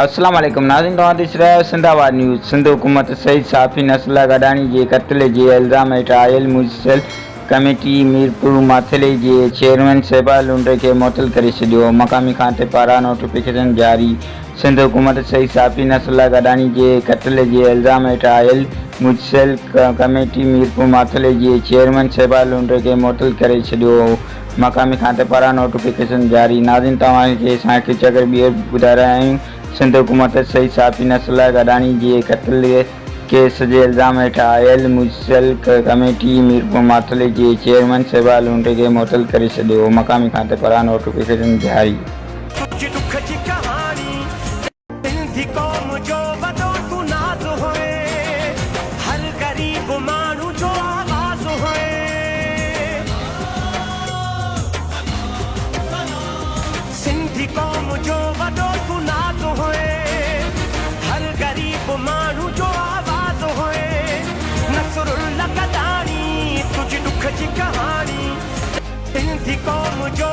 अस्सलाम वालेकुम नाज़रीन, तव्हां ॾिसी रहिया आहियो सिंधाबाद न्यूज़। सिंध हुकूमत सईद साफ़ी नसला गडानी जे क़त्ल जे इल्ज़ाम हेठि आयल म्यूनिसिपल कमेटी मीरपुर माथिले जे चेयरमैन शहबाज़ लुंडे खे मुअतल करे छॾियो। मक़ामी खाते पारां नोटिफिकेशन जारी। सिंध हुकूमत सईद साफ़ी नसला गडानी जे क़त्ल जे इल्ज़ाम हेठि आयल म्यूनिसिपल कमेटी मीरपुर माथिले जे चेयरमैन शहबाज़ लुंडे खे मुअतल करे छॾियो। मक़ामी खाते पारां नोटिफिकेशन जारी। नाज़रीन, तव्हांखे असांखे चकर ॿीहर ॿुधाए रहिया आहियूं। सिंध हुकूमत सईद साफ़ी नसला गडानी जे क़त्ल केस जे इल्ज़ाम हेठि आयल म्यूनिसिपल कमेटी मीरपुर माथिले जे चेयरमैन शहबाज़ लुंडे खे मुअतल करे छॾियो। मक़ामी खाते पारां नोटिफिकेशन जारी। सिंधी कौम जो वॾो तू नाज़ हुए, हर ग़रीब माण्हू जो आवाज़ हुए। नसरुल्लाह गडानी तुंहिंजी ॾुख जी कहाणी, सिंधी कौम जो